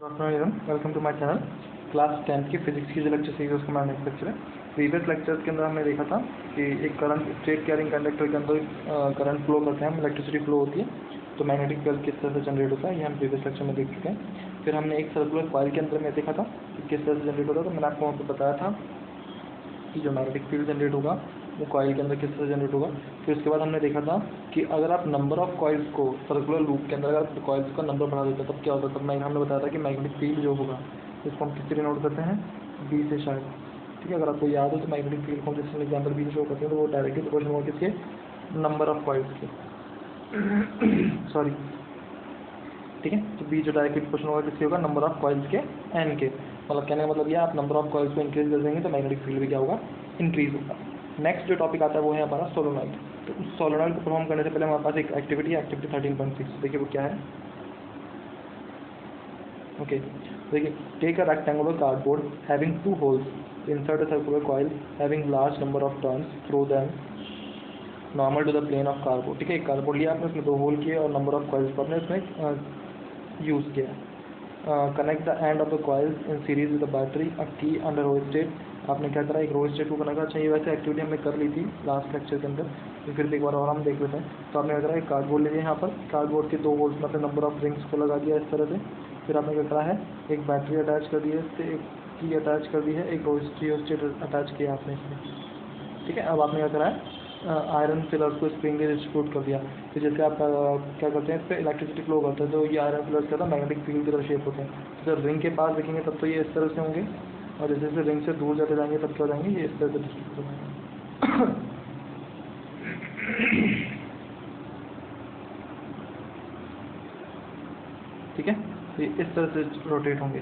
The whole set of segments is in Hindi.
Welcome to my channel. Class 10 की फिजिक्स की जो लेक्चर सीरीज उसका हमारा नेक्स्ट लेक्चर है। प्रीवियस लेक्चर्स के अंदर हमने देखा था कि एक करंट स्ट्रेट कैरिंग कंडक्टर के अंदर करंट फ्लो करते हैं हम, इलेक्ट्रिसिटी फ्लो होती है, तो मैग्नेटिक फील्ड किस तरह से जनरेट होता है ये हम प्रीवियस लेक्चर में देख चुके हैं। फिर हमने एक सर्कुलर कॉइल के अंदर में देखा था कि किस तरह से जनरेट होता है, तो मैंने आपको वहाँ पर बताया था कि जो मैग्नेटिक फील्ड जनरेट होगा वो कॉइल के अंदर किस तरह जनरेट होगा। फिर उसके बाद हमने देखा था कि अगर आप नंबर ऑफ कॉइल्स को सर्कुलर लूप के अंदर अगर कॉइल्स का नंबर बढ़ा देते हैं तब क्या होता है। तब हमने बताया था कि मैग्नेटिक फील्ड जो होगा इसको हम किससे डिनोट करते हैं, बी से शायद। ठीक है, अगर आपको याद हो तो मैग्नेटिक फील्ड को जिस एग्जाम्पल बी से शो करते हैं तो वो डायरेक्टली प्रोपोर्शनल होगा किसके, नंबर ऑफ कॉइल्स के सॉरी। ठीक है, तो बी जो डायरेक्टली प्रोपोर्शनल होगा किसके होगा, नंबर ऑफ कॉइल्स के एन के। मतलब कहने का मतलब ये आप नंबर ऑफ कॉइल्स को इंक्रीज कर देंगे तो मैग्नेटिक फील्ड भी क्या होगा, इंक्रीज होगा। नेक्स्ट जो टॉपिक आता है वो है हमारा सोलोनॉइड। तो उस सोलोनॉइड को परफॉर्म करने से पहले हमारे पास एक एक्टिविटी है, एक्टिविटी 13.6। देखिए वो क्या है। ओके, देखिए, take a rectangular cardboard having two holes, insert a circular coil having large number of turns through them normal to the plane of cardboard. ठीक है, एक कार्डबोर्ड लिया आपने, उसमें 2 होल किए और नंबर ऑफ कॉइल्स को आपने उसमें यूज़ किया। Connect the end of the coils in series with the battery, a key under row state. आपने क्या करा, एक रो स्टेट को कनेक्ट करा। अच्छा, ये वैसे एक्टिविटी हमने कर ली थी लास्ट लेक्चर के अंदर, तो फिर एक बार और हम देख लेते हैं। तो आपने क्या करा, एक कार्डबोर्ड ले लिया, यहाँ पर कार्डबोर्ड के 2 होल्स मतलब नंबर ऑफ रिंग्स को लगा दिया इस तरह से। फिर आपने क्या करा है, एक बैटरी अटैच कर दी है इससे, एक की अटैच कर दी है, एक रो स्टेट अटैच किया आपने इसमें। ठीक है, अब आपने क्या करा है, आयरन फिलर्स को स्प्रिंग डिस्ट्रीब्यूट कर दिया। तो जैसे आप क्या करते हैं, इस पर इलेक्ट्रिसिटी फ्लो करता है, तो ये आयरन फिलर्स क्या था, मैग्नेटिक फील्ड की तरह शेप होते हैं। तो जब रिंग के पास देखेंगे तब तो ये इस तरह से होंगे, और जैसे जैसे रिंग से दूर जाते जाएंगे तब क्या हो जाएंगे, ये इस तरह से डिस्ट्रीब्यूट हो जाएंगे। ठीक है, तो ये इस तरह से रोटेट होंगे।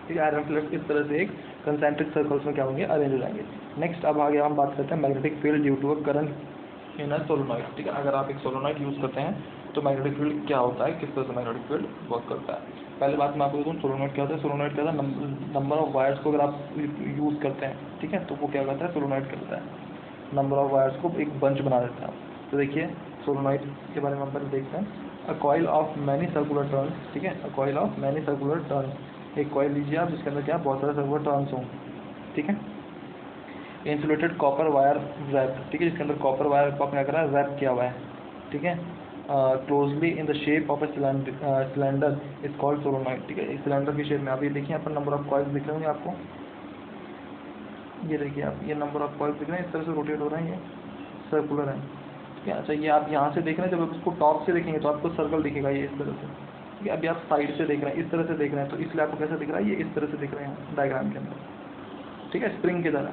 ठीक है, आयरन फिलर्स इस तरह से एक कंसेंट्रिक सर्कल्स में क्या होंगे, अरेंज हो जाएंगे। नेक्स्ट अब आगे हम बात करते हैं magnetic field due to a current in a solenoid. ठीक है, अगर आप एक सोलोनॉइड यूज़ करते हैं तो मैग्नेटिक फील्ड क्या होता है, किस तरह से मैग्नेटिक फील्ड वर्क करता है। पहले बात मैं आपको बताऊँ सोलोनॉइड क्या होता है। सोलोनॉइड क्या होता है, नंबर ऑफ वायर्स को अगर आप यूज़ करते हैं, ठीक है, तो वो क्या करता है, सोलोनॉइड करता है, नंबर ऑफ वायर्स को एक बंच बना देता है। तो देखिए सोलोनॉइड के बारे में हम पहले देखते हैं। A coil of many circular turns. ठीक है, a coil of many circular turns, एक कॉइल लीजिए आप जिसके अंदर क्या बहुत सारे सर्कुलर टर्न्स हों। ठीक है, इंसुलेटेड कॉपर वायर रैप। ठीक है, जिसके अंदर कॉपर वायर को आपने क्या करा, रैप किया हुआ है। ठीक है, closely in the shape of a cylinder is called solenoid. ठीक है, इस सिलेंडर की शेप में आप ये देखिए, यहाँ पर नंबर ऑफ कॉइल्स दिख रहे होंगे आपको। ये देखिए आप, ये नंबर ऑफ कॉइल्स दिख रहे हैं, इस तरह से रोटेट हो रहे हैं, ये सर्कुलर है। ठीक है, अच्छा ये आप यहाँ से देख रहे हैं, जब आप इसको टॉप से देखेंगे तो आपको सर्कल दिखेगा ये इस तरह से। ठीक है, अभी आप साइड से देख रहे हैं, इस तरह से देख रहे हैं, तो इसलिए आपको कैसा दिख रहा है, ये इस तरह से दिख रहे हैं डायग्राम के अंदर। ठीक है, स्प्रिंग की तरह।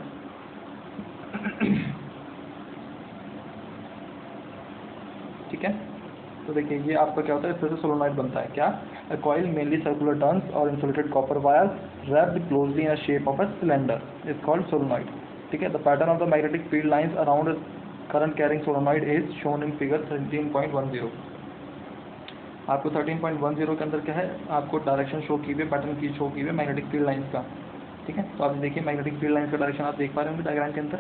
ठीक है, तो देखिए ये आपका क्या होता है, इस तरह से सोलोनॉइड बनता है। क्या, a coil mainly circular turns और insulated copper wire wrapped closely in a shape of a cylinder is called solenoid. ठीक है, the pattern of the magnetic field lines around current carrying solenoid is shown in figure 13.10। आपको 13.10 के अंदर क्या है, आपको डायरेक्शन शो की हुई है, पैटर्न की शो की हुई है मैग्नेटिक फील्ड लाइंस का। ठीक है, तो आप देखिए मैग्नेटिक फील्ड लाइंस का डायरेक्शन आप देख पा रहे होंगे डायग्राम के अंदर।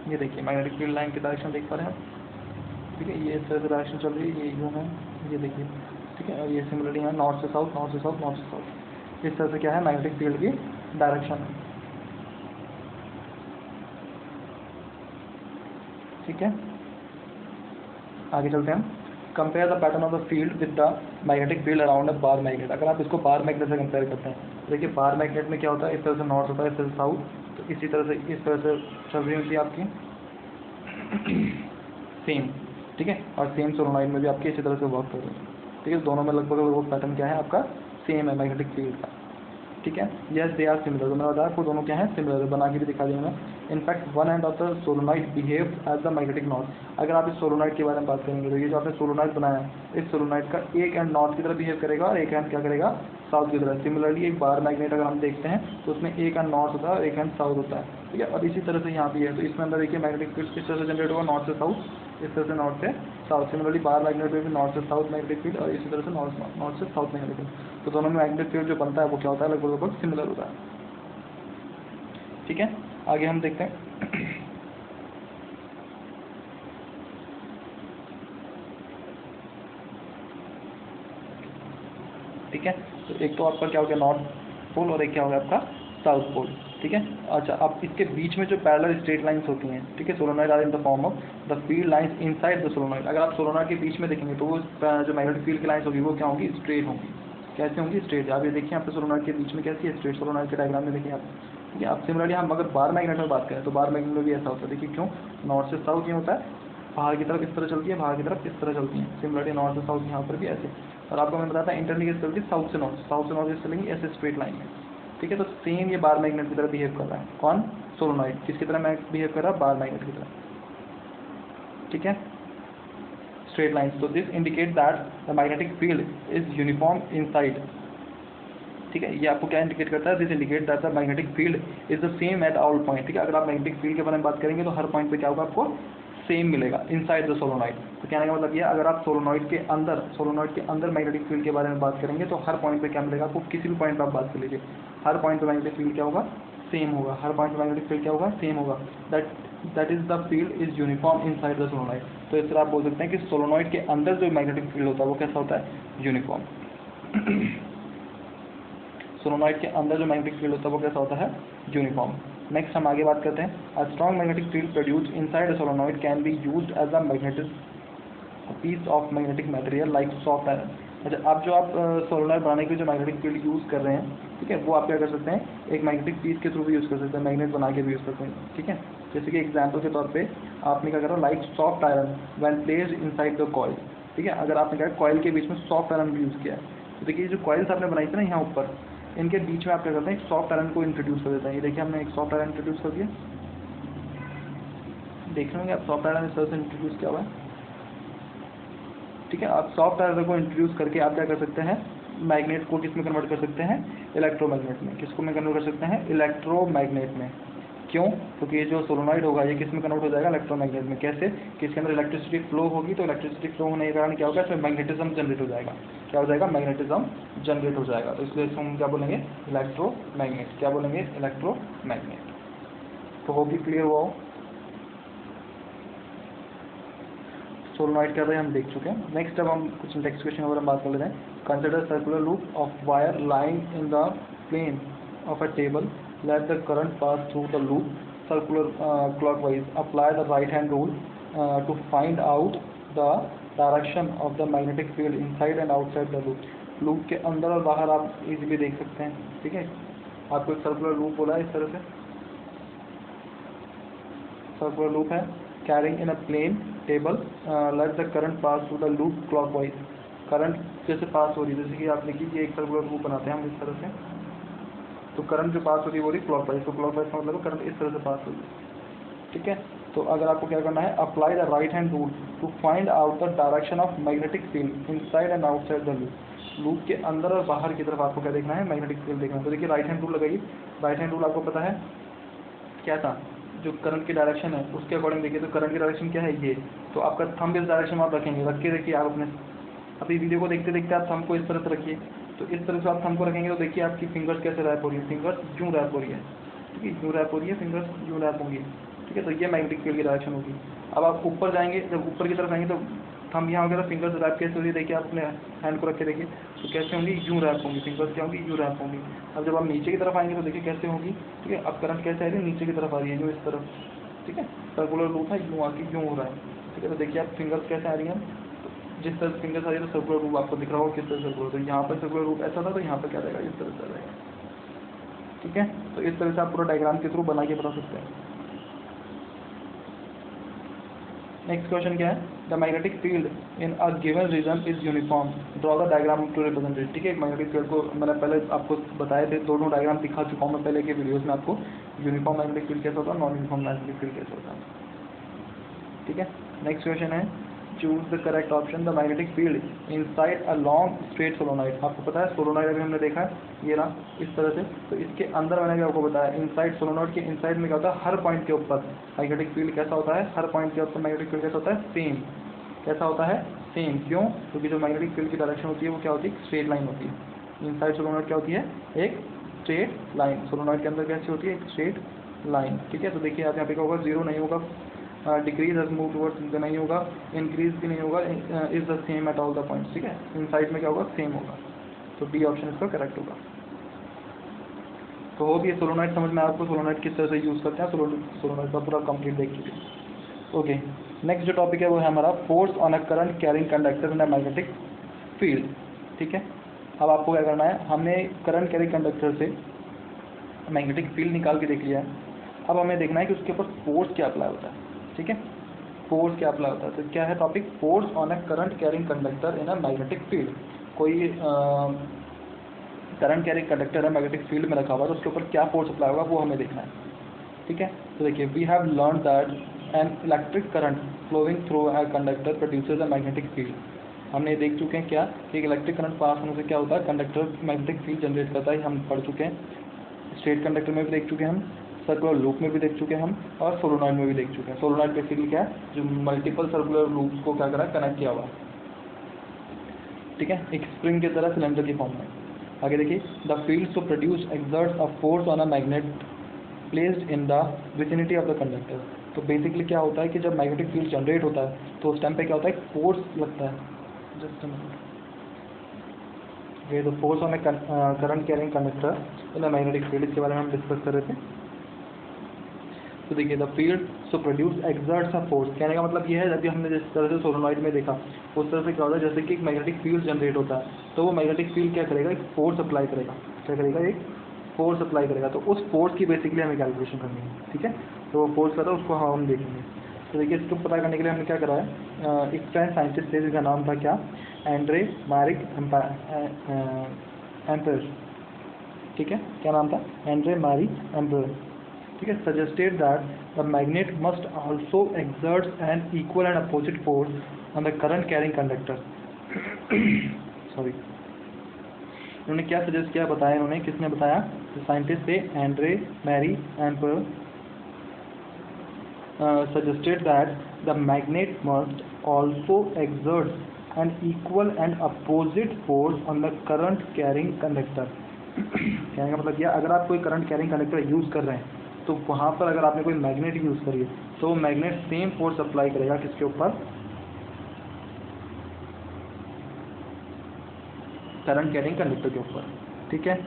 ये देखिए मैग्नेटिक फील्ड लाइन की डायरेक्शन देख पा रहे हैं आप। ठीक है, ये इस तरह से डायरेक्शन चल रही है, ये यूँ है, ये देखिए। ठीक है, और ये सिमिलरली है नॉर्थ से साउथ, नॉर्थ से साउथ, नॉर्थ से साउथ। इस तरह से क्या है, मैग्नेटिक फील्ड की डायरेक्शन है। ठीक है, आगे चलते हैं। Compare the pattern of the field with the magnetic field around a bar magnet. अगर आप इसको बार मैग्नेट से कंपेयर करते हैं, देखिए बार मैग्नेट में क्या होता है, इस तरह से नॉर्थ होता है, इस तरह से साउथ, तो इसी तरह से इस तरह से चल रही होती है आपकी सेम। ठीक है, और सेम सोलोनॉइड में भी आपकी इसी तरह से वर्क कर रही है। ठीक है, दोनों में लगभग लगभग पैटर्न क्या है आपका, सेम है मैग्नेटिक फील्ड का। ठीक है, यस दे आर सिमिलर, तो मैंने बताया आपको दोनों क्या है, सिमिलर, बना के भी दिखा दिया मैं। In fact one end of the solenoid behave as the magnetic north. अगर आप इस सोलोनॉइड के बारे में बात करेंगे तो ये जो आपने सोलोनॉइड बनाया है, इस सोलोनॉइड का एक एंड नॉर्थ की तरह बिहेव करेगा और एक एंड क्या करेगा, साउथ की तरह। सिमिलरली एक बार मैग्नेट अगर हम देखते हैं तो उसमें एक एंड नॉर्थ होता है और एक एंड साउथ होता है। ठीक है, और इसी तरह से यहाँ भी है, तो इसमें अंदर देखिए मैग्नेटिक फील्ड किस तरह से जनरेट होगा, नॉर्थ से साउथ, इस तरह से नॉर्थ से साउथ। सिमिलरली बार मैग्नेट में भी नॉर्थ से साउथ मैग्नेटिक फील्ड और इसी तरह से नॉर्थ से साउथ मैग्नेटिक फील्ड। तो दोनों में मैग्नेटिक फील्ड जो बनता है वो क्या होता है, लगभग लगभग सिमिलर होता है। ठीक है, आगे हम देखते हैं। ठीक है। तो एक तो आपका क्या हो गया नॉर्थ पोल और एक क्या हो गया आपका साउथ पोल, ठीक है। अच्छा, अब इसके बीच में जो पैरेलल स्ट्रेट लाइंस होती हैं, ठीक है, solenoid are in the form of the field lines inside the solenoid. अगर आप सोलोनॉइड के बीच में देखेंगे तो वो जो मैग्नेटिक फील्ड की लाइंस होगी वो क्या होंगी, स्ट्रेट होंगी। कैसे होंगी, स्ट्रेट। आप ये देखिए आपके सोलोनॉइड के बीच में कैसी है, स्ट्रेट। सोलोनॉइड के डायग्राम में देखिए आप, ठीक है। अब सिमिलरली हम अगर बार मैग्नेट में बात करें तो बार मैग्नेट में भी ऐसा होता है। देखिए क्यों, नॉर्थ से साउथ ये होता है, बाहर की तरफ इस तरह चलती है, बाहर की तरफ इस तरह चलती है। सिमिलरली नॉर्थ से साउथ यहाँ पर भी ऐसे। और आपको मैं बताता इंटरनली कैसे चलती है, साउथ से नॉर्थ, साउथ से नॉर्थ चलेंगी ऐसे स्ट्रेट लाइन में, ठीक है। तो सेम ये बार मैग्नेट की तरह बिहेव कर रहा है। कौन, सोलोनॉइड किसकी तरह बिहेव कर रहा है, बार मैग्नेट की तरह, ठीक है, स्ट्रेट लाइंस। तो this indicate that the magnetic field is uniform inside, ठीक है। ये आपको क्या इंडिकेट करता है, this indicate that the magnetic field is the same at all point, ठीक है। अगर आप मैग्नेटिक फील्ड के बारे में बात करेंगे तो हर पॉइंट पे क्या होगा, आपको सेम मिलेगा इनसाइड द सोलोनॉइड। तो कहने का मतलब ये, अगर आप सोलोनॉइड के अंदर मैग्नेटिक फील्ड के बारे में बात करेंगे तो हर पॉइंट पे क्या मिलेगा आपको, किसी भी पॉइंट पे आप बात कर लीजिए, हर पॉइंट पे मैग्नेटिक फील्ड क्या होगा, सेम होगा। हर पॉइंट पे मैग्नेटिक फील्ड क्या होगा, सेम होगा। That is the field is uniform inside the solenoid. तो इस तरह आप बोल सकते हैं कि सोलोनॉइड के अंदर जो मैग्नेटिक फील्ड होता है वो कैसा होता है, यूनिफॉर्म। सोलोनॉइड के अंदर जो मैग्नेटिक फील्ड होता है वो कैसा होता है, यूनिफॉर्म। नेक्स्ट हम आगे बात करते हैं, a strong magnetic field produced inside a solenoid can be used as a piece of magnetic material like soft iron. अच्छा, अब जो आप सोलोनॉइड बनाने के लिए जो मैग्नेटिक फील्ड यूज़ कर रहे हैं, ठीक है, वो आप क्या कर सकते हैं, एक मैग्नेटिक पीस के थ्रू भी यूज़ कर सकते हैं, मैग्नेट बना के भी यूज़ करते हैं, ठीक है। जैसे कि एग्जाम्पल के तौर पे आपने क्या करा, like soft iron when placed inside the coil, ठीक है। अगर आपने क्या कॉइल के बीच में सॉफ्ट आयरन भी यूज़ किया है, तो देखिए जो कॉइल्स आपने बनाई थी ना यहाँ ऊपर, इनके बीच में आप क्या करते हैं, एक सॉफ्ट आयरन को इंट्रोड्यूस कर देते हैं। ये देखिए हमने एक सॉफ्ट आयरन इंट्रोड्यूस कर दिया, देख रहे होंगे आप, सॉफ्ट आयरन इस तरह से इंट्रोड्यूस किया हुआ है, ठीक है। आप सॉफ्ट आयरन को इंट्रोड्यूस करके आप क्या कर सकते हैं, मैग्नेट को किस में कन्वर्ट कर सकते हैं, इलेक्ट्रोमैग्नेट में। किसको में कन्वर्ट कर सकते हैं, इलेक्ट्रोमैग्नेट में। क्यों, क्योंकि ये जो सोलोनॉइड होगा ये किस में कन्वर्ट हो जाएगा, इलेक्ट्रोमैग्नेट में। कैसे, कि इसके अंदर इलेक्ट्रिसिटी फ्लो होगी, तो इलेक्ट्रिसिटी फ्लो होने के कारण क्या होगा, इसमें मैग्नेटिज्म जनरेट हो जाएगा। क्या हो जाएगा, मैग्नेटिज्म जनरेट हो जाएगा। तो इसलिए हम क्या बोलेंगे, इलेक्ट्रोमैग्नेट। क्या बोलेंगे, इलेक्ट्रोमैग्नेट। तो होगी क्लियर हुआ हो। सोलोनॉइड क्या था हम देख चुके हैं। नेक्स्ट अब हम कुछ नेक्स्ट क्वेश्चन और हम बात कर लेते हैं। Consider circular loop of wire lying in the plane of a table, let the current pass through the loop circular clockwise, apply the right hand rule to find out the direction of the magnetic field inside and outside the loop. Loop के अंदर और बाहर आप इजीली देख सकते हैं, ठीक है। आपको एक सर्कुलर लूप बोला है इस तरह से, सर्कुलर लूप है, carrying in a plane table, let the current pass through the loop clockwise। Current कैसे पास हो रही है, जैसे कि आप देखिए ये एक सर्कुलर लूप बनाते हैं हम इस तरह से, तो करंट जो पास हो रही है वो रही क्लॉकवाइज। तो क्लॉकवाइज का मतलब करंट इस तरह से पास हो रही है, ठीक है। तो अगर आपको क्या करना है, apply the right hand rule to find out the direction of magnetic field inside and outside the loop. Loop के अंदर और बाहर की तरफ आपको क्या देखना है, मैग्नेटिक फील्ड देखना है। तो देखिए राइट हैंड रूल लगाइए। राइट हैंड रूल आपको पता है क्या था, जो करंट की डायरेक्शन है उसके अकॉर्डिंग देखिए। तो करंट की डायरेक्शन क्या है, ये। तो आपका थंब इस डायरेक्शन में आप रखेंगे, रख के देखिए आप अपने, अभी वीडियो को देखते देखते आप थंब को इस तरह से रखिए। तो इस तरह से आप थंब को रखेंगे तो देखिए आपकी फिंगर्स कैसे रैप हो रही है, फिंगर्स यूँ रैप हो रही है, ठीक है, यूँ रैप हो रही है, फिंगर्स यूँ रैप होंगी, ठीक है। तो ये मैग्नेटिक फील्ड की डायरेक्शन होगी। अब आप ऊपर जाएंगे, जब ऊपर की तरफ आएंगे तो थंब यहाँ वगैरह फिंगर्स रैप कैसे हो रही है, देखिए आप अपने हैंड को रख के देखिए, तो कैसे होंगी, यूँ रैप होंगी, फिंगर्स क्या होंगी, यूँ रैप होंगी। अब जब आप नीचे की तरफ आएंगे तो देखिए कैसे होगी, ठीक है। अब करंट कैसे आ रही है, नीचे की तरफ आ रही है, यूँ इस तरफ, ठीक है। सर्कुलर लूप है, यूँ आके यूँ हो रहा है, ठीक है। तो देखिए आप फिंगर्स कैसे आ रही हैं, तो जिस तरह फिंगर्स आ रही है तो सर्कुलर लूप आपको दिख रहा होगा किस तरह सर्कुलर। तो यहाँ पर सर्कुलर लूप ऐसा था, तो यहाँ पर क्या रहेगा, इस तरह से रहेगा, ठीक है। तो इस तरह से आप पूरा डायग्राम के थ्रू बना के बता सकते हैं। नेक्स्ट क्वेश्चन क्या है, the magnetic field in a given region is uniform, draw the diagram to represent it, ठीक है। मैग्नेटिक फील्ड को मैंने पहले आपको बताए थे, दोनों डायग्राम दिखा चुका हूँ मैं पहले के वीडियोस में आपको, यूनिफॉर्म मैग्नेटिक फील्ड कैसा होता है, नॉन यूनिफॉर्म मैग्नेटिक फील्ड कैसा होता है, ठीक है। नेक्स्ट क्वेश्चन है, choose the correct option, the magnetic field inside a long straight solenoid. आपको पता है सोलोनॉइड अभी हमने देखा है, ये ना इस तरह से, तो इसके अंदर मैंने भी आपको बताया, इनसाइड सोलोनॉइड के इनसाइड में क्या होता है, हर पॉइंट के ऊपर मैग्नेटिक फील्ड कैसा होता है, हर पॉइंट के ऊपर मैग्नेटिक फील्ड कैसा होता है, सेम। कैसा होता है, सेम। क्यों, क्योंकि जो मैग्नेटिक फील्ड की डायरेक्शन होती है वो क्या होती है, स्ट्रेट लाइन होती है। इनसाइड सोलोनॉइड क्या होती है, एक स्ट्रेट लाइन। सोलोनॉइड के अंदर कैसी होती है, एक स्ट्रेट लाइन, ठीक है। तो देखिए आप यहाँ पे क्या होगा, जीरो नहीं होगा, डिक्रीज एज मूव टुवर्ड्स नहीं होगा, इंक्रीज भी नहीं होगा, is the same at all the points, ठीक है। इनसाइड में क्या होगा, सेम होगा, तो डी ऑप्शन इसका करेक्ट होगा। तो हो भी सोलोनॉइड समझ में आपको, सोलोनॉइड किस तरह से यूज़ करते हैं, सोलोनॉइड का पूरा कंप्लीट देख चुके हैं। ओके, नेक्स्ट जो टॉपिक है वो है हमारा force on a current carrying conductor in a magnetic field. ठीक है, अब आपको क्या करना है, हमने करंट कैरिंग कंडक्टर से मैग्नेटिक फील्ड निकाल के देख लिया है। अब हमें देखना है कि उसके ऊपर फोर्स क्या अप्लाई होता है। ठीक है, फोर्स क्या अप्लाई होता है, तो क्या है topic, force on a current carrying conductor in a magnetic field. कोई करंट कैरिंग कंडक्टर है मैग्नेटिक फील्ड में रखा हुआ है, तो उसके ऊपर क्या फोर्स अप्लाई होगा वो हमें देखना है। ठीक है, तो देखिए we have learn that an electric current flowing through a conductor produces a magnetic field. हमने देख चुके हैं क्या कि इलेक्ट्रिक करंट पास होने से क्या होता है, कंडक्टर मैग्नेटिक फील्ड जनरेट करता है, हम पढ़ चुके हैं। स्ट्रेट कंडक्टर में भी देख चुके हैं हम, सर्कुलर लूप में भी देख चुके हैं हम, और सोलोनॉइड में भी देख चुके हैं। सोलोनॉइड बेसिकली क्या है, जो मल्टीपल सर्कुलर लूप्स को क्या करा है, कनेक्ट किया हुआ। ठीक है, एक स्प्रिंग की तरह सिलेंडर की फॉर्म में। आगे देखिए, the field so produce exerts a force on a magnet placed in the vicinity of the conductor. तो बेसिकली क्या होता है कि जब मैग्नेटिक फील्ड जनरेट होता है तो उस टाइम पे क्या होता है, फोर्स लगता है। जस्ट ये तो force on a current carrying conductor in a magnetic field, इसके बारे में हम डिस्कस कर रहे थे। तो देखिए, the field so produce exerts a force, कहने का मतलब ये है, जब हमने जिस तरह से सोलोनॉइड में देखा उस तरह से क्या होता है, जैसे कि एक मैग्नेटिक फील्ड जनरेट होता है तो वो मैग्नेटिक फील्ड क्या करेगा, एक फोर्स अप्लाई करेगा। क्या करेगा, एक फोर्स अप्लाई करेगा। तो उस फोर्स की बेसिकली हमें कैलकुलेशन करनी है। ठीक है, तो वो फोर्स करता है उसको हम देखेंगे। तो देखिए, इसको पता करने के लिए हमने क्या करा है, एक फ्रेंच साइंटिस्ट थे जिसका नाम था क्या, एंड्रे मैरिक एम्पर। ठीक है, क्या नाम था, एंड्रे मैरी एम्पर। ठीक है, suggested that the magnet must also exert an equal and opposite force on the current carrying conductor. Sorry, इन्होंने क्या सजेस्ट किया, बताया इन्होंने, किसने बताया, साइंटिस्ट थे Andre Marie Ampere. suggested that the magnet must also exert an equal and opposite force on the current carrying conductor. कहने का मतलब यह, अगर आप कोई करंट कैरिंग कंडक्टर यूज़ कर रहे हैं तो वहाँ पर अगर आपने कोई मैग्नेट यूज़ करी है तो मैग्नेट सेम फोर्स अप्लाई करेगा किसके ऊपर, करंट कैरिंग कंडक्टर के ऊपर। ठीक है,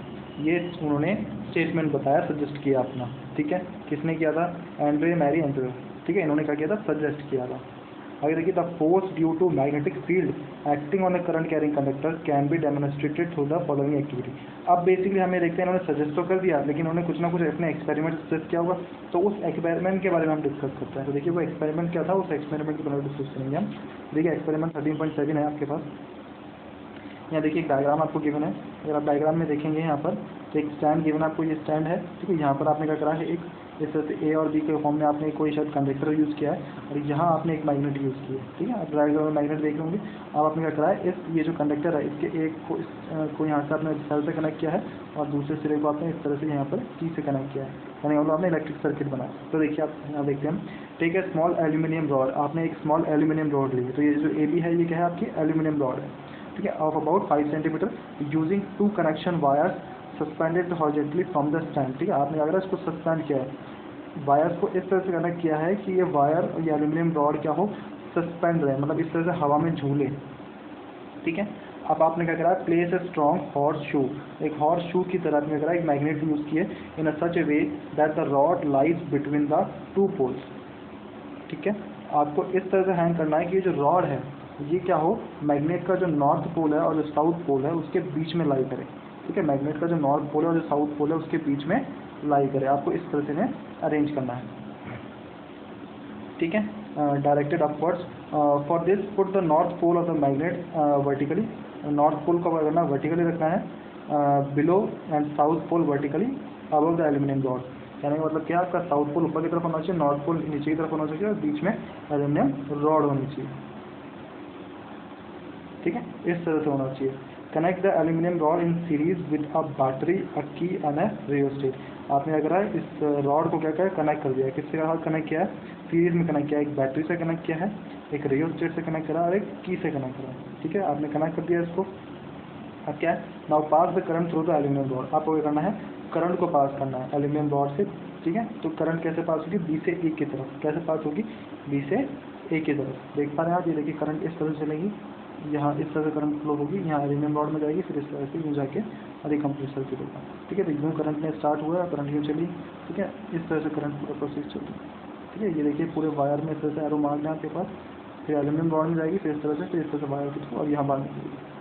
ये उन्होंने स्टेटमेंट बताया, सजेस्ट किया अपना। ठीक है, किसने किया था, एंड्रे मैरी एम्पर। ठीक है, इन्होंने क्या किया था, सजेस्ट किया था। आगे देखिए, the force due to magnetic field acting on a current carrying conductor can be demonstrated through the following activity. अब बेसिकली हमें देखते हैं, इन्होंने सजेस्ट तो कर दिया लेकिन उन्होंने कुछ ना कुछ अपने एक्सपेरिमेंट सजेस्ट किया होगा, तो उस एक्सपेरिमेंट के बारे में हम डिस्कस करते हैं। तो देखिए, वो एक्सपेरिमेंट क्या था, उस एक्सपेरिमेंट के बारे में डिस्कस करेंगे हम। देखिए, एक्सपेरिमेंट 13.7 है आपके पास। यहाँ देखिए, एक डायग्राम आपको गिवन है। अगर आप डायग्राम में देखेंगे यहाँ पर, तो एक स्टैंड गिवन आपको, ये स्टैंड है। ठीक है, यहाँ पर आपने क्या करा है, एक इस तरह से ए और बी के फॉर्म में आपने कोई शायद कंडक्टर यूज़ किया है और यहाँ आपने एक मैग्नेट यूज़ किया है। ठीक है, आप डायग्राम में मैग्नेट देख होंगे। अब आपने क्या करा है, इस ये जो कंडक्टर है इसके एक को यहाँ से आपने सेल से कनेक्ट किया है और दूसरे सिरे को आपने इस तरह से यहाँ पर की से कनेक्ट किया है, यानी मतलब आपने इलेक्ट्रिक सर्किट बनाया। तो देखिए, आप यहाँ देखते हैं, take a small aluminium rod, आपने एक स्मॉल एल्यूमिनियम रॉड ली है। तो ये जो ए बी है ये क्या है, आपकी एल्यूमिनियम रॉड है। ठीक है, of about 5 centimetre using 2 connection wires suspended horizontally from the stand. ठीक है, आपने अगर इसको सस्पेंड किया है, वायर्स को इस तरह से कनेक्ट किया है कि ये वायर और ये एल्यूमिनियम रॉड क्या हो, सस्पेंड रहे, मतलब इस तरह से हवा में झूले। ठीक है, अब आपने क्या करा, place a strong horse shoe, एक हॉर्स शू की तरह आपने करा, एक मैग्नेट यूज़ किए in a such a way that the rod lies between the 2 poles. ठीक है, आपको इस तरह से हैंग करना है कि ये जो रॉड है ये क्या हो, मैग्नेट का जो नॉर्थ पोल है और जो साउथ पोल है उसके बीच में लाई करे। ठीक है, मैग्नेट का जो नॉर्थ पोल है और जो साउथ पोल है उसके बीच में लाई करे। आपको इस तरह से इन्हें अरेंज करना है। ठीक है, directed upwards. For this put the north pole of the magnet vertically, north pole को करना वर्टिकली रखना है, below and south pole vertically above the aluminium rod. कहने का मतलब क्या, आपका साउथ पोल ऊपर की तरफ होना चाहिए, नॉर्थ पोल नीचे की तरफ होना चाहिए और बीच में एल्यूमिनियम रॉड होनी चाहिए। ठीक है, इस तरह से होना चाहिए। Connect the aluminium rod in series with a battery, a key and A rheostat. आपने अगर है इस रॉड को क्या किया, कनेक्ट कर दिया है, किसके साथ कनेक्ट किया है, सीरीज में कनेक्ट किया है, एक बैटरी से कनेक्ट किया है, एक रियोस्टेट से कनेक्ट करा और एक की से कनेक्ट करा। ठीक है, आपने कनेक्ट कर दिया इसको। अब क्या है, now pass the current through the aluminium rod. आपको क्या करना है, करंट को पास करना है एल्यूमिनियम रॉड से। ठीक है, तो करंट कैसे पास होगी, बी से ए की तरफ। कैसे पास होगी, बी से ए की तरफ। देख पा रहे हैं आप, ये देखिए करंट इस तरह से चलेगी, यहाँ इस तरह से करंट फ्लो होगी, यहाँ एल्यूमिनियम रॉड में जाएगी, फिर इस तरह से यूँ जाके अधिक कंप्लीट सर्किट होगा। ठीक है, तो यूँ करंट में स्टार्ट हुआ, करंट यूँ चली। ठीक है, इस तरह से करंट पूरा प्रोसेस चल रहा है। ठीक है, ये देखिए पूरे वायर में इस तरह से एरो मार्क है आपके पास, फिर एल्यूमिनियम रॉड में जाएगी, फिर इस तरह से, फिर इस तरह से वायर के थ्रू और यहाँ बाहर निकलेगी।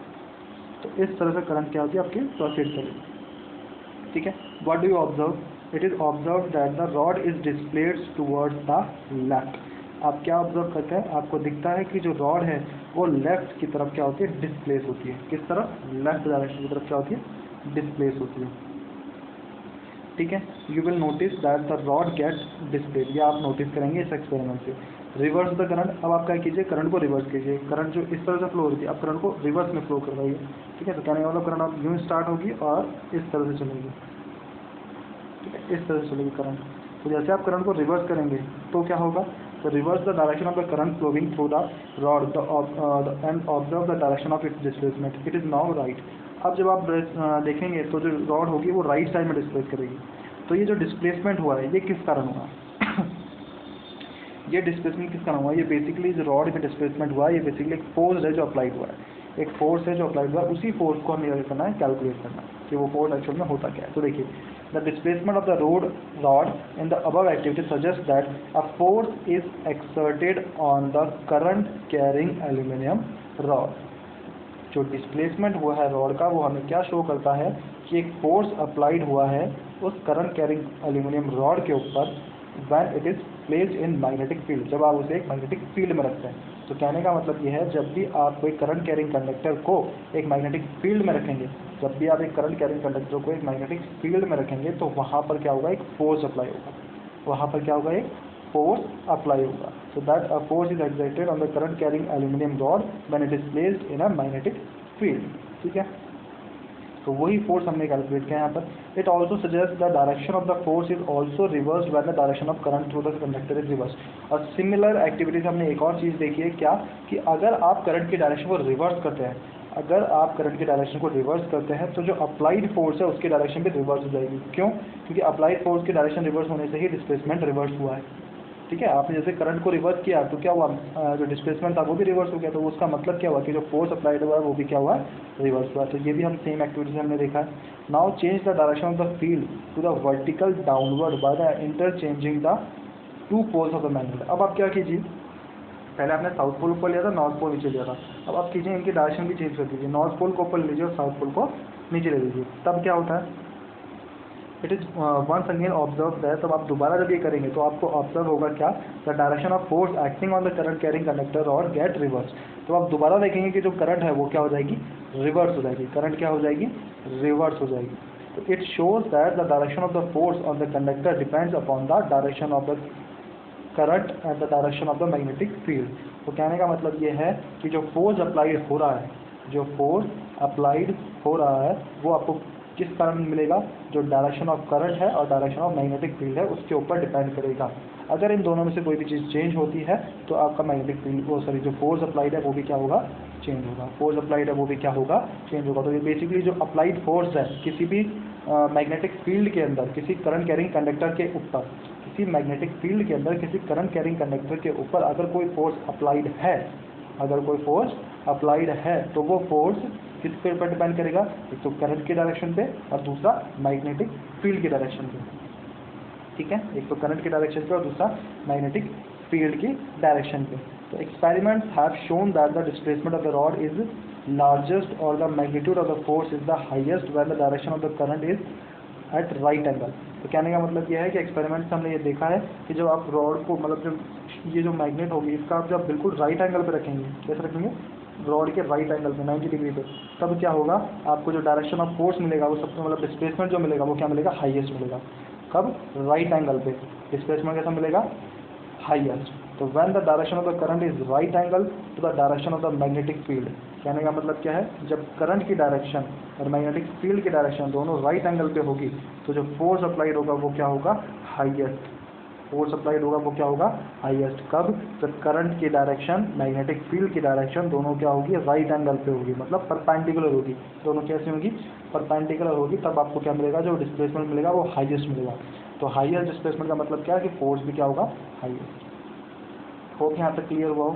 तो इस तरह से करंट क्या होती है आपकी प्रोसेस करेगी। ठीक है, what do you observe? It is observe that the rod is displayed towards the left. आप क्या ऑब्जर्व करते हैं? आपको दिखता है कि जो रॉड है वो लेफ्ट की तरफ क्या होती है? डिस्प्लेस होती है। किस तरफ? लेफ्ट डायरेक्शन की तरफ क्या होती है? डिस्प्लेस होती है। ठीक है, you will notice that the rod get displaced, ये आप नोटिस करेंगे इस एक्सपेरिमेंट से। रिवर्स द करंट, अब आप क्या कीजिए, करंट को रिवर्स कीजिए। करंट जो इस तरह से फ्लो हो रही थी, अब करंट को रिवर्स में फ्लो करवाइए। ठीक है, तो कहने का मतलब करंट आप यूँ स्टार्ट होगी और इस तरह से चलेगी। ठीक है, इस तरह से चलेगी करंट। तो जैसे आप करंट को रिवर्स करेंगे तो क्या होगा? तो reverse the direction of the current flowing through the rod and observe the direction of its displacement, it is now right. अब जब आप देखेंगे तो जो रॉड होगी वो राइट साइड में डिस्प्लेस करेगी। तो ये जो डिस्प्लेसमेंट हुआ है ये किस कारण हुआ? ये डिस्प्लेसमेंट किस कारण हुआ? ये बेसिकली जो रॉड में डिस्प्लेसमेंट हुआ है, ये बेसिकली एक फोर्स है जो अप्लाइड हुआ है। एक फोर्स है जो अप्लाइड हुआ है, उसी फोर्स को हमें क्या करना है? कैलकुलेट करना है कि वो फोर्स एक्चुअल में होता क्या है। तो देखिए, the displacement of the rod in the above activity suggest that a force is exerted on the current carrying aluminium rod. जो डिस्प्लेसमेंट हुआ है रॉड का, वो हमें क्या शो करता है कि एक फोर्स अप्लाइड हुआ है उस करंट कैरिंग एल्यूमिनियम रॉड के ऊपर when it is placed in magnetic field, जब आप उसे एक मैग्नेटिक फील्ड में रखते हैं। तो कहने का मतलब ये है, जब भी आप कोई करंट कैरिंग कंडक्टर को एक मैग्नेटिक फील्ड में रखेंगे, जब भी आप एक करंट कैरिंग कंडक्टर को एक मैग्नेटिक फील्ड में रखेंगे तो वहाँ पर क्या होगा? एक फोर्स अप्लाई होगा। वहाँ पर क्या होगा? एक फोर्स अप्लाई होगा। So that a force is exerted on the current carrying aluminum rod when it is placed in a magnetic field. ठीक है, तो वही फोर्स हमने कैलकुलेट किया यहाँ पर। It also suggest the direction of the force is also reverse when the direction of current through the conductor is reverse. और सिमिलर एक्टिविटीज हमने एक और चीज़ देखी है, क्या कि अगर आप करंट की डायरेक्शन को रिवर्स करते हैं, अगर आप करंट की डायरेक्शन को रिवर्स करते हैं तो जो अप्लाइड फोर्स है उसकी डायरेक्शन भी रिवर्स हो जाएगी। क्यों? क्योंकि अप्लाइड फोर्स की डायरेक्शन रिवर्स होने से ही डिस्प्लेसमेंट रिवर्स हुआ है। ठीक है, आपने जैसे करंट को रिवर्स किया तो क्या हुआ? जो डिस्प्लेसमेंट था वो भी रिवर्स हो गया। तो उसका मतलब क्या हुआ कि जो फोर्स अप्लाइड हुआ है वो भी क्या हुआ? रिवर्स हुआ। तो ये भी हम सेम एक्टिविटी हमने देखा है। Now change the direction of the field to the vertical downward by the interchanging the two poles of the magnet. अब आप क्या कीजिए, पहले आपने साउथ पोल ऊपर लिया था, नॉर्थ पोल नीचे लिया था। अब आप कीजिए इनकी डायरेक्शन भी चेंज कर दीजिए, नॉर्थ पोल को ऊपर लीजिए और साउथ पोल को नीचे ले लीजिए। तब क्या होता है? It is once again observe that, तब आप दोबारा जब ये करेंगे तो आपको ऑब्जर्व होगा क्या? The direction of force acting on the current carrying conductor और गेट रिवर्स। तो आप दोबारा देखेंगे कि जो करंट है वो क्या हो जाएगी? रिवर्स हो जाएगी। करंट क्या हो जाएगी? रिवर्स हो जाएगी। तो it shows that the direction of the force on the conductor depends upon the direction of the current and the direction of the magnetic field. तो कहने का मतलब ये है कि जो फोर्स अप्लाइड हो रहा है, जो फोर्स अप्लाइड हो रहा है वो आपको किस कारण मिलेगा? जो डायरेक्शन ऑफ करंट है और डायरेक्शन ऑफ मैग्नेटिक फील्ड है उसके ऊपर डिपेंड करेगा। अगर इन दोनों में से कोई भी चीज़ चेंज होती है तो आपका मैग्नेटिक फील्ड, वो सॉरी, जो फोर्स अप्लाइड है वो भी क्या होगा? चेंज होगा। फोर्स अप्लाइड है वो भी क्या होगा? चेंज होगा। तो ये बेसिकली जो अप्लाइड फोर्स है किसी भी मैग्नेटिक फील्ड के अंदर, किसी करंट कैरिंग कंडक्टर के ऊपर, किसी मैग्नेटिक फील्ड के अंदर किसी करंट कैरिंग कंडक्टर के ऊपर अगर कोई फोर्स अप्लाइड है, अगर कोई फोर्स अप्लाइड है तो वो फोर्स किसके ऊपर डिपेंड करेगा? एक तो करंट की डायरेक्शन पे और दूसरा मैग्नेटिक फील्ड की डायरेक्शन पे। ठीक है, एक तो करंट की डायरेक्शन पे और दूसरा मैग्नेटिक फील्ड की डायरेक्शन पे। तो experiments have shown that the displacement of the rod is largest और the magnitude of the force is the highest when the direction of the current is at right angle. तो कहने का मतलब यह है कि एक्सपेरिमेंट से हमने ये देखा है कि जब आप रॉड को, मतलब जब ये जो मैग्नेट होगी इसका आप जब बिल्कुल राइट एंगल पे रखेंगे, कैसे रखेंगे? रॉड के राइट एंगल पे 90 डिग्री पे, तब क्या होगा? आपको जो डायरेक्शन ऑफ फोर्स मिलेगा वो सबसे, मतलब डिस्प्लेसमेंट जो मिलेगा वो क्या मिलेगा? हाईएस्ट मिलेगा। कब? राइट एंगल पे डिस्प्लेसमेंट कैसा मिलेगा? हाईएस्ट। तो when the direction of the current is right angle to the direction of the magnetic field, कहने का मतलब क्या है? जब करंट की डायरेक्शन और मैग्नेटिक फील्ड की डायरेक्शन दोनों राइट एंगल पे होगी तो जो फोर्स अप्लाइड होगा वो क्या होगा? हाईएस्ट। फोर्स अप्लाइड होगा वो क्या होगा? हाईएस्ट। कब? जब करंट की डायरेक्शन, मैग्नेटिक फील्ड की डायरेक्शन दोनों क्या होगी? राइट एंगल पे होगी, मतलब परपेंडिकुलर होगी। दोनों कैसे होगी? परपेंडिकुलर होगी। तब आपको क्या मिलेगा? जो डिस्प्लेसमेंट मिलेगा वो हाईएस्ट मिलेगा। तो हाईएस्ट डिस्प्लेसमेंट का मतलब क्या है? कि फोर्स भी क्या होगा? हाईएस्ट। होप यहाँ तक क्लियर हुआ हो?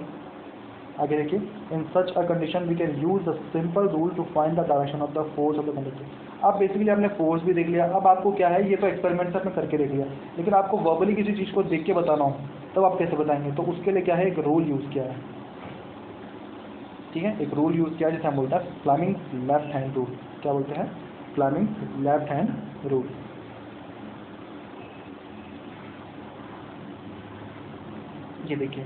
आगे देखिए, in such a condition we can use the simple rule to find the direction of the force of the conductor. अब बेसिकली आपने फोर्स भी देख लिया, अब आपको क्या है, ये तो एक्सपेरिमेंट से आपने करके देख लिया, लेकिन आपको वर्बली किसी चीज़ को देख के बताना हो तब आप कैसे बताएंगे, तो उसके लिए क्या है, एक रूल यूज़ किया है, ठीक है, एक रूल यूज़ किया है जिसे हम बोलते हैं फ्लेमिंग लेफ्ट हैंड रूल। क्या बोलते हैं, फ्लेमिंग लेफ्ट हैंड रूल। ये देखिए,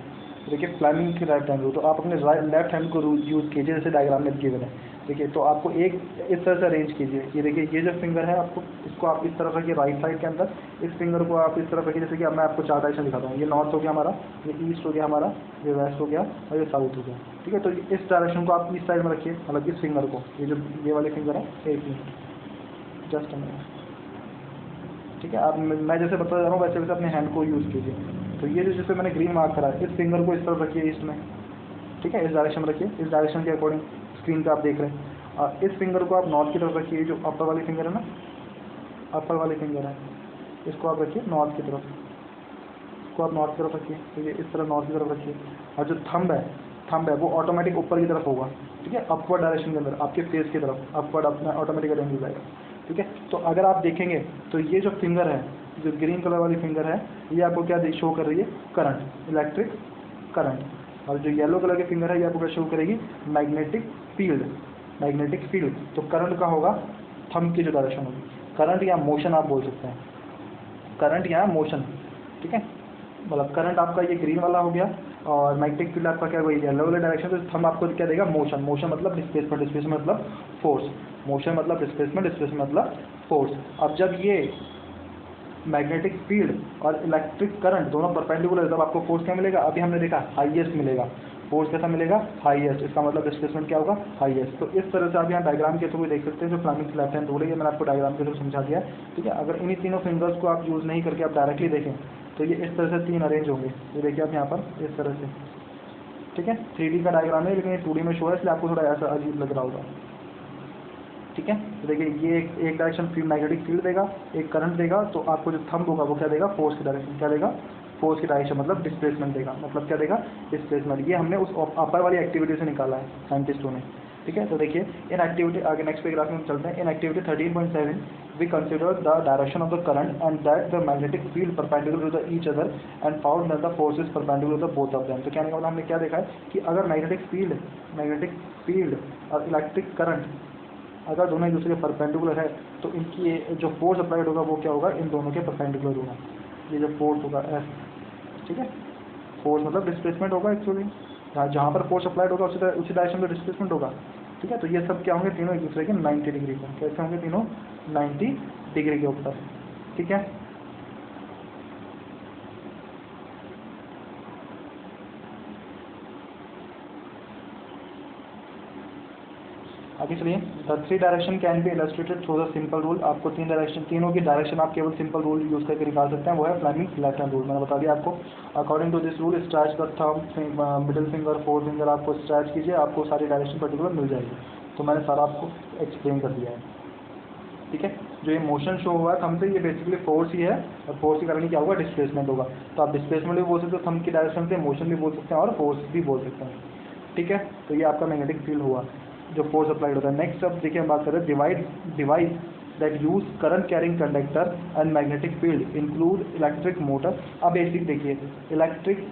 देखिए फ्लेमिंग की राइट हैंड रूल, तो आप अपने लेफ्ट हैंड को यूज़ कीजिए, जैसे डायग्राम में गिवन है। देखिए, तो आपको एक इस तरह से अरेंज कीजिए, ये देखिए, ये जो फिंगर है आपको, इसको आप इस तरफ रखिए राइट साइड के अंदर, इस फिंगर को आप इस तरफ रखिए, जैसे कि अब मैं आपको 4 डायरेक्शन दिखाता हूँ, ये नॉर्थ हो गया हमारा, ये ईस्ट हो गया हमारा, ये वेस्ट हो गया और ये साउथ हो गया, ठीक है। तो इस डायरेक्शन को आप इस साइड में रखिए, मतलब इस फिंगर को, ये जो ये वाली फिंगर है, एक मिनट, जस्ट अ मिनट, ठीक है। आप मैं जैसे बता जा रहा हूँ वैसे वैसे अपने हैंड को यूज़ कीजिए। तो ये जो जैसे मैंने ग्रीन मार्क करा है, इस फिंगर को इस तरफ रखिए ईस्ट में, ठीक है, इस डायरेक्शन में रखिए, इस डायरेक्शन के अकॉर्डिंग स्क्रीन पे आप देख रहे हैं। और इस फिंगर को आप नॉर्थ की तरफ रखिए, जो अपर वाली फिंगर है ना, अपर वाली फिंगर है, इसको आप रखिए नॉर्थ की तरफ, इसको आप नॉर्थ की तरफ रखिए, तो ये इस तरह नॉर्थ की तरफ रखिए। और जो थंब है वो ऑटोमेटिक ऊपर की तरफ होगा, ठीक है, अपवर्ड डायरेक्शन के अंदर, आपके फेस की तरफ अपवर्ड अपना ऑटोमेटिक अरेंज हो जाएगा, ठीक है। तो अगर आप देखेंगे तो ये जो फिंगर है, जो ग्रीन कलर वाली फिंगर है, ये आपको क्या शो कर रही है, करंट, इलेक्ट्रिक करंट। और जो येलो कलर की फिंगर है, ये आपको क्या शो करेगी, मैग्नेटिक फील्ड, मैग्नेटिक फील्ड। तो करंट का होगा थंब की जो डायरेक्शन होगी, करंट या मोशन आप बोल सकते हैं, करंट या मोशन, ठीक है। मतलब करंट आपका ये ग्रीन वाला हो गया और मैग्नेटिक फील्ड आपका क्या वही येलो वाला डायरेक्शन। तो थंब आपको क्या देगा, मोशन, मोशन मतलब डिस्प्लेसमेंट, डिस्प्लेसमेंट मतलब फोर्स, मोशन मतलब डिस्प्लेसमेंट, डिस्प्लेसमेंट मतलब फोर्स। अब जब ये मैग्नेटिक फील्ड और इलेक्ट्रिक करंट दोनों परपेंडिकुलर, तब आपको फोर्स क्या मिलेगा, अभी हमने देखा हाईएस्ट मिलेगा, फोर्स कैसा मिलेगा, हाईएस्ट, इसका मतलब डिस्प्लेसमेंट क्या होगा, हाईएस्ट। तो इस तरह से आप यहाँ डायग्राम के थ्रू देख सकते हैं, जो फ्लेमिंग लेफ्ट हैंड रूल है, ये मैंने आपको डायग्राम के थ्रू समझा दिया, ठीक है। अगर इन्हीं तीनों फिंगर्स को आप यूज़ नहीं करके आप डायरेक्टली देखें तो ये इस तरह से 3 अरेंज होंगे, ये देखिए आप यहाँ पर इस तरह से, ठीक है। 3D का डायग्राम है लेकिन ये 2D में शो है, इसलिए आपको थोड़ा ऐसा अजीब लग रहा होगा, ठीक है। तो देखिए, ये एक डायरेक्शन फील्ड मैग्नेटिक फील्ड देगा, एक करंट देगा, तो आपको जो थंब होगा वो क्या देगा, फोर्स की डायरेक्शन, क्या देगा, फोर्स की डायरेक्शन मतलब डिस्प्लेसमेंट देगा, मतलब क्या देगा, डिस्प्लेसमेंट। ये हमने उस अपर वाली एक्टिविटी से निकाला है साइंटिस्टों ने, ठीक है। तो देखिए, इन एक्टिविटी, आगे नेक्स्ट पैराग्राफ में हम चलते हैं। In activity 13.7 we consider the direction of the current and that the magnetic field perpendicular to the each other and found that the force is perpendicular to the both of them. तो कहने का मतलब हमने क्या देखा है कि अगर मैग्नेटिक फील्ड और इलेक्ट्रिक करंट अगर दोनों एक दूसरे के परपेंडिकुलर है तो इनकी ये जो फोर्स अप्लाइड होगा वो क्या होगा, इन दोनों के परपेंडिकुलर होगा। ये जो फोर्स होगा एफ, ठीक है, फोर्स मतलब डिस्प्लेसमेंट होगा एक्चुअली, जहाँ पर फोर्स अप्लाइड होगा उसी डायरेक्शन में डिस्प्लेसमेंट होगा, ठीक है। तो ये सब क्या होंगे, तीनों एक दूसरे के 90 डिग्री पर, कैसे होंगे, तीनों 90 डिग्री के ऊपर, ठीक है। आगे चलिए, the 3 direction can be illustrated through the simple rule. आपको 3 डायरेक्शन, तीनों की डायरेक्शन आप केवल सिंपल रूल यूज़ करके निकाल सकते हैं, वो है फ्लेमिंग लेफ्ट हैंड रूल, मैंने बता दिया आपको। According to this rule stretch the thumb, middle finger, four finger आपको स्ट्रेच कीजिए, आपको सारी डायरेक्शन पर्टिकुलर मिल जाएगी। तो मैंने सारा आपको एक्सप्लेन कर दिया है, ठीक है। जो ये मोशन शो हुआ है थंब से, ये बेसिकली फोर्स ही है, और फोर्स के कारण क्या होगा, डिस्प्लेसमेंट होगा। तो आप डिस्प्लेसमेंट भी बोल सकते हो थंब की डायरेक्शन से, मोशन भी बोल सकते हैं और फोर्स भी बोल सकते हैं, ठीक है। तो ये आपका मैग्नेटिक फील्ड हुआ जो फोर्स अप्लाइड होता है। नेक्स्ट अब देखिए हम बात कर रहे हैं device that use current carrying conductor and magnetic field include electric motor. अब बेसिक देखिए, इलेक्ट्रिक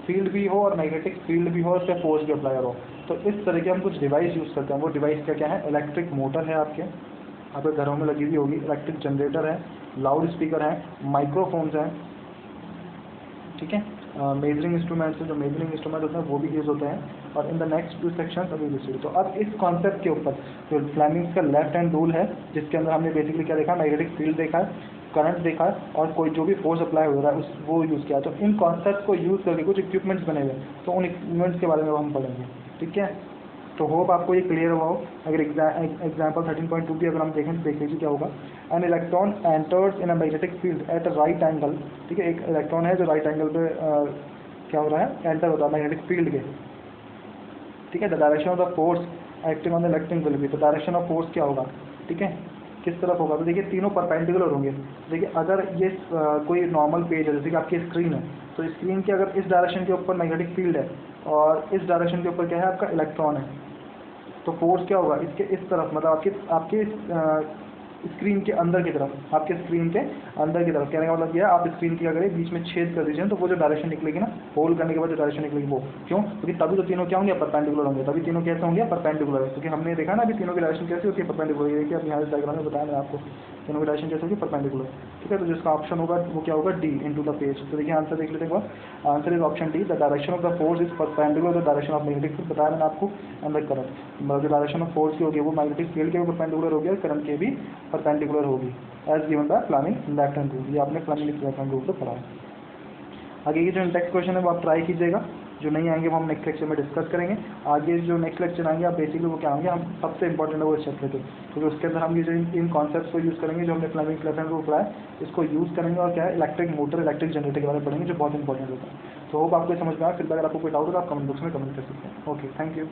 फील्ड भी हो और मैग्नेटिक फील्ड भी हो, उससे फोर्स भी अप्लाई हो, तो इस तरह के हम कुछ डिवाइस यूज़ करते हैं। वो डिवाइस क्या क्या है, इलेक्ट्रिक मोटर है, आपके घरों में लगी हुई होगी, इलेक्ट्रिक जनरेटर है, लाउड स्पीकर है, माइक्रोफोन्स हैं, ठीक है। मेजरिंग इंस्ट्रूमेंट्स, जो मेजरिंग इंस्ट्रूमेंट होते हैं वो भी यूज़ होते हैं, और इन द नेक्स्ट 2 सेक्शंस अभी दूसरी। तो अब इस कॉन्सेप्ट के ऊपर जो फ्लेमिंग्स का लेफ्ट हैंड रूल है, जिसके अंदर हमने बेसिकली क्या देखा, मैग्नेटिक फील्ड देखा है, करंट देखा है, और कोई जो भी फोर्स अप्लाई हो रहा है उस वो यूज़ किया। तो इन कॉन्सेप्ट को यूज़ करके कुछ इक्विपमेंट्स बने हुए, तो उन इक्विपमेंट्स के बारे में हम पढ़ेंगे, ठीक है। तो होप आपको ये क्लियर हुआ हो। अगर एग्जाम्पल 13.2 भी अगर हम देखें तो देख लीजिए क्या होगा। An electron enters in a magnetic field at a right angle, ठीक है। एक इलेक्ट्रॉन है जो राइट एंगल पे क्या हो रहा है, एंटर होता है मैग्नेटिक फील्ड के, ठीक है। The direction of the force acting on the electric will be, तो डायरेक्शन ऑफ फोर्स क्या होगा, ठीक है, किस तरफ होगा, तो देखिए तीनों परपेंडिकुलर होंगे। देखिए अगर ये कोई नॉर्मल पेज है, जैसे कि आपकी स्क्रीन है, तो स्क्रीन के अगर इस डायरेक्शन के ऊपर मैग्नेटिक फील्ड है और इस डायरेक्शन के ऊपर क्या है आपका इलेक्ट्रॉन है, तो फोर्स क्या होगा इसके इस तरफ, मतलब आपके आपके स्क्रीन के अंदर की तरफ, आपके स्क्रीन के अंदर की तरफ। कहने का मतलब ये है, आप स्क्रीन की अगर बीच में छेद कर दीजिए तो वो जो डायरेक्शन निकलेगी ना, होल करने के बाद जो डायरेक्शन निकलेगी वो, क्यों? क्योंकि तभी तो तीनों क्या होंगे, परपेंडिकुलर होंगे। तभी तीनों कैसे होंगे, परपेंडिकुलर है। क्योंकि हमने देखा ना अभी तीनों की डायरेक्शन कैसे होती है, परपेंडिकुलर। ये कि अब यहाँ इस डायग्राम में बताया मैंने आपको, तीनों की डायरेक्शन कैसे होगी, परपेंडिकुलर। ठीक है, तो जिसका ऑप्शन होगा वो क्या होगा, डी इनटू द पेज। तो देखिए आंसर देख लेते हैं एक बार। Answer is option D, the direction of the force is perpendicular the direction of magnetic field. बताया मैंने आपको, एंड द करंट, मतलब जो डायरेक्शन ऑफ फोर्स की होगी वो मैग्नेटिक फील्ड के भी परपेंडिकुलर होगी और करंट के भी परपेंडिकुलर होगी, as given by Fleming left hand rule. ये आपने फ्लेमिंग लेफ्ट हैंड रूल से पढ़ा है। आगे की जो नेक्स्ट क्वेश्चन है वो आप ट्राई कीजिएगा, जो नहीं आएंगे वो हम नेक्स्ट लेक्चर में डिस्कस करेंगे। आगे जो नेक्स्ट लेक्चर आएंगे आप बेसिकली वो क्या होंगे, हम सबसे इंपॉर्टेंट है वो इस चैप्टर के, क्योंकि उसके अंदर हम ये जो इन कॉन्सेप्ट्स को यूज़ करेंगे, जो हमने फ्लेमिंग लेफ्ट हैंड रूल पढ़ा है, इसको यूज़ करेंगे और क्या है, इलेक्ट्रिक मोटर, इलेक्ट्रिक जनरेटर के बारे में पढ़ेंगे, जो बहुत इंपॉर्टेंट होता है। तो होप आपको समझ में आया। फिर अगर आपको कोई डाउट हो तो आप कमेंट बॉक्स में कमेंट कर सकते हैं। Okay, thank you.